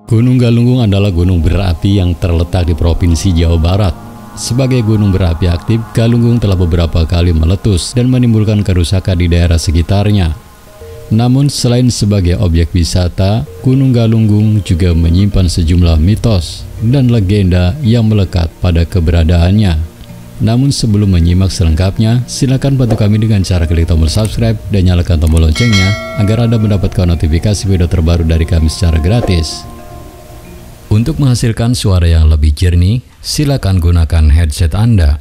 Gunung Galunggung adalah gunung berapi yang terletak di Provinsi Jawa Barat. Sebagai gunung berapi aktif, Galunggung telah beberapa kali meletus dan menimbulkan kerusakan di daerah sekitarnya. Namun selain sebagai objek wisata, Gunung Galunggung juga menyimpan sejumlah mitos dan legenda yang melekat pada keberadaannya. Namun sebelum menyimak selengkapnya, silakan bantu kami dengan cara klik tombol subscribe dan nyalakan tombol loncengnya agar Anda mendapatkan notifikasi video terbaru dari kami secara gratis. Untuk menghasilkan suara yang lebih jernih, silakan gunakan headset Anda.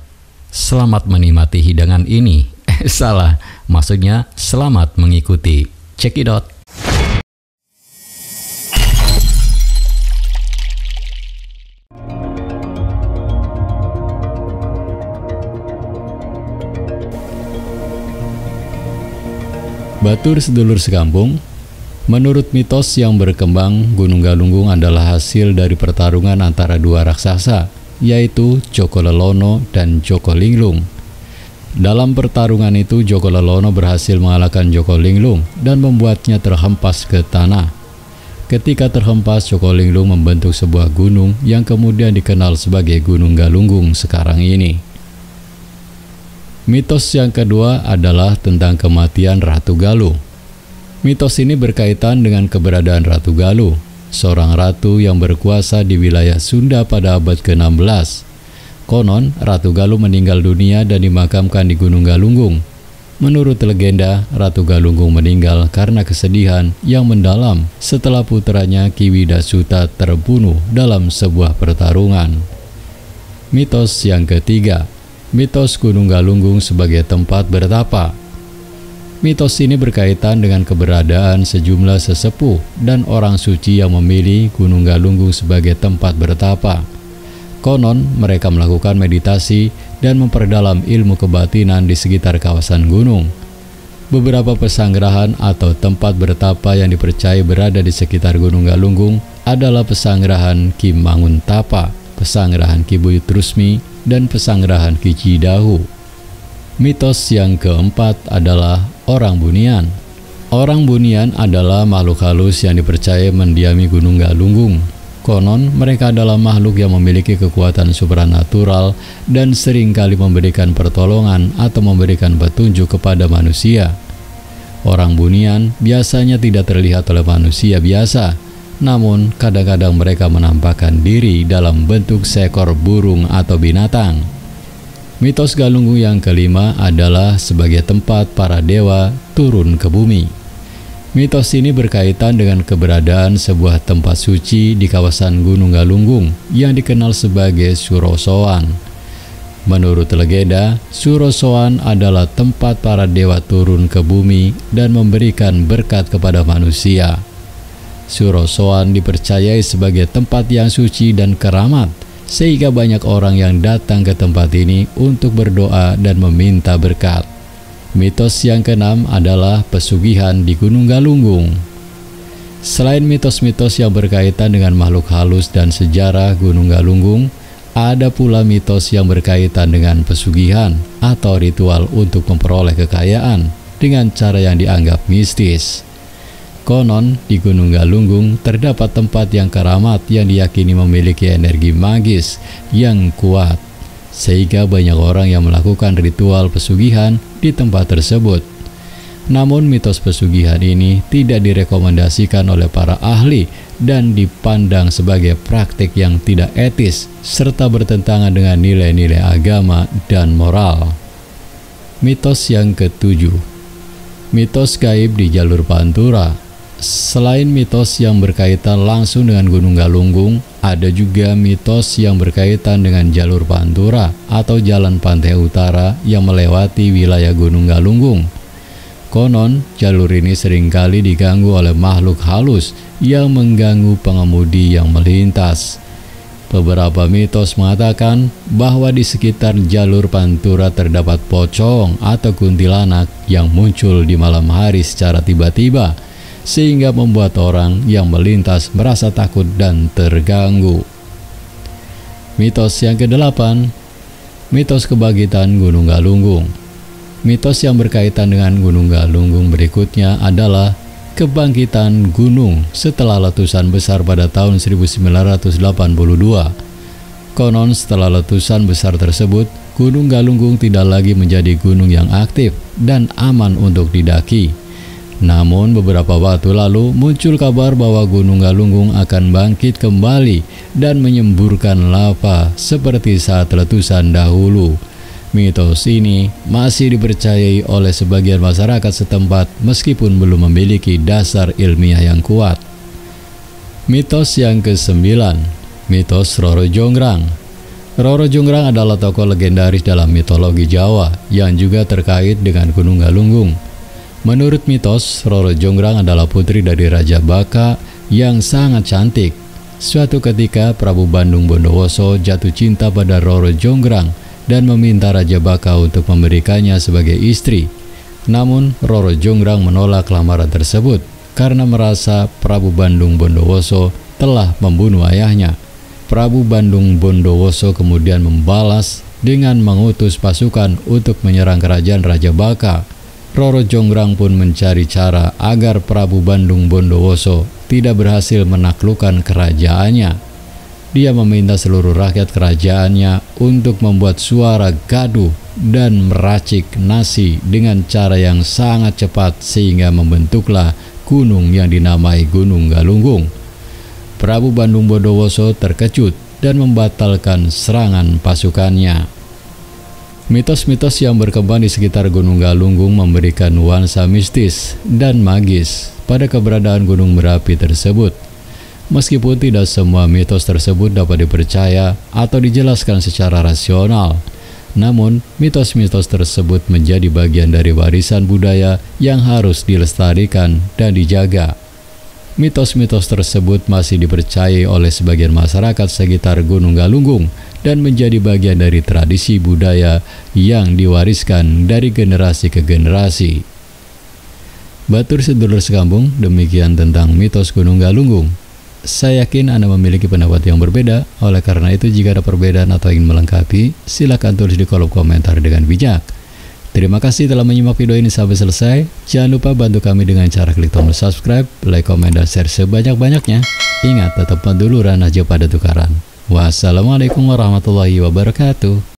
Selamat menikmati hidangan ini. Salah, maksudnya selamat mengikuti. Check it out. Batur sedulur sekampung. Menurut mitos yang berkembang, Gunung Galunggung adalah hasil dari pertarungan antara dua raksasa, yaitu Joko Lelono dan Joko Linglung. Dalam pertarungan itu, Joko Lelono berhasil mengalahkan Joko Linglung dan membuatnya terhempas ke tanah. Ketika terhempas, Joko Linglung membentuk sebuah gunung yang kemudian dikenal sebagai Gunung Galunggung sekarang ini. Mitos yang kedua adalah tentang kematian Ratu Galuh. Mitos ini berkaitan dengan keberadaan Ratu Galuh, seorang ratu yang berkuasa di wilayah Sunda pada abad ke-16. Konon, Ratu Galuh meninggal dunia dan dimakamkan di Gunung Galunggung. Menurut legenda, Ratu Galunggung meninggal karena kesedihan yang mendalam setelah putranya Ki Widasuta terbunuh dalam sebuah pertarungan. Mitos yang ketiga, mitos Gunung Galunggung sebagai tempat bertapa. Mitos ini berkaitan dengan keberadaan sejumlah sesepuh dan orang suci yang memilih Gunung Galunggung sebagai tempat bertapa. Konon, mereka melakukan meditasi dan memperdalam ilmu kebatinan di sekitar kawasan gunung. Beberapa pesanggrahan atau tempat bertapa yang dipercaya berada di sekitar Gunung Galunggung adalah pesanggrahan Ki Manguntapa, pesanggrahan Ki Buyut Rusmi, dan pesanggrahan Ki Cidahu. Mitos yang keempat adalah orang bunian. Orang bunian adalah makhluk halus yang dipercaya mendiami Gunung Galunggung. Konon, mereka adalah makhluk yang memiliki kekuatan supranatural dan seringkali memberikan pertolongan atau memberikan petunjuk kepada manusia. Orang bunian biasanya tidak terlihat oleh manusia biasa, namun kadang-kadang mereka menampakkan diri dalam bentuk seekor burung atau binatang. Mitos Galunggung yang kelima adalah sebagai tempat para dewa turun ke bumi. Mitos ini berkaitan dengan keberadaan sebuah tempat suci di kawasan Gunung Galunggung yang dikenal sebagai Suro Soan. Menurut legenda, Suro Soan adalah tempat para dewa turun ke bumi dan memberikan berkat kepada manusia. Suro Soan dipercayai sebagai tempat yang suci dan keramat, sehingga banyak orang yang datang ke tempat ini untuk berdoa dan meminta berkat. Mitos yang keenam adalah pesugihan di Gunung Galunggung. Selain mitos-mitos yang berkaitan dengan makhluk halus dan sejarah Gunung Galunggung, ada pula mitos yang berkaitan dengan pesugihan atau ritual untuk memperoleh kekayaan dengan cara yang dianggap mistis. Konon, di Gunung Galunggung terdapat tempat yang keramat yang diyakini memiliki energi magis yang kuat, sehingga banyak orang yang melakukan ritual pesugihan di tempat tersebut. Namun mitos pesugihan ini tidak direkomendasikan oleh para ahli dan dipandang sebagai praktik yang tidak etis serta bertentangan dengan nilai-nilai agama dan moral. Mitos yang ketujuh, mitos gaib di jalur Pantura. Selain mitos yang berkaitan langsung dengan Gunung Galunggung, ada juga mitos yang berkaitan dengan jalur Pantura atau jalan pantai utara yang melewati wilayah Gunung Galunggung. Konon, jalur ini seringkali diganggu oleh makhluk halus yang mengganggu pengemudi yang melintas. Beberapa mitos mengatakan bahwa di sekitar jalur Pantura terdapat pocong atau kuntilanak yang muncul di malam hari secara tiba-tiba, sehingga membuat orang yang melintas merasa takut dan terganggu. Mitos yang kedelapan, mitos kebangkitan Gunung Galunggung. Mitos yang berkaitan dengan Gunung Galunggung berikutnya adalah kebangkitan gunung setelah letusan besar pada tahun 1982. Konon setelah letusan besar tersebut, Gunung Galunggung tidak lagi menjadi gunung yang aktif dan aman untuk didaki. Namun beberapa waktu lalu muncul kabar bahwa Gunung Galunggung akan bangkit kembali dan menyemburkan lava seperti saat letusan dahulu. Mitos ini masih dipercayai oleh sebagian masyarakat setempat meskipun belum memiliki dasar ilmiah yang kuat. Mitos yang ke-9, mitos Roro Jonggrang. Roro Jonggrang adalah tokoh legendaris dalam mitologi Jawa yang juga terkait dengan Gunung Galunggung. Menurut mitos, Roro Jonggrang adalah putri dari Raja Baka yang sangat cantik. Suatu ketika Prabu Bandung Bondowoso jatuh cinta pada Roro Jonggrang dan meminta Raja Baka untuk memberikannya sebagai istri. Namun Roro Jonggrang menolak lamaran tersebut karena merasa Prabu Bandung Bondowoso telah membunuh ayahnya. Prabu Bandung Bondowoso kemudian membalas dengan mengutus pasukan untuk menyerang kerajaan Raja Baka. Roro Jonggrang pun mencari cara agar Prabu Bandung Bondowoso tidak berhasil menaklukkan kerajaannya. Dia meminta seluruh rakyat kerajaannya untuk membuat suara gaduh dan meracik nasi dengan cara yang sangat cepat sehingga membentuklah gunung yang dinamai Gunung Galunggung. Prabu Bandung Bondowoso terkejut dan membatalkan serangan pasukannya. Mitos-mitos yang berkembang di sekitar Gunung Galunggung memberikan nuansa mistis dan magis pada keberadaan gunung berapi tersebut. Meskipun tidak semua mitos tersebut dapat dipercaya atau dijelaskan secara rasional, namun mitos-mitos tersebut menjadi bagian dari warisan budaya yang harus dilestarikan dan dijaga. Mitos-mitos tersebut masih dipercayai oleh sebagian masyarakat sekitar Gunung Galunggung dan menjadi bagian dari tradisi budaya yang diwariskan dari generasi ke generasi. Batur sedulur sekampung, demikian tentang mitos Gunung Galunggung. Saya yakin Anda memiliki pendapat yang berbeda, oleh karena itu jika ada perbedaan atau ingin melengkapi, silakan tulis di kolom komentar dengan bijak. Terima kasih telah menyimak video ini sampai selesai. Jangan lupa bantu kami dengan cara klik tombol subscribe, like, komen, dan share sebanyak-banyaknya. Ingat, tetap penduluran aja pada tukaran. Wassalamualaikum warahmatullahi wabarakatuh.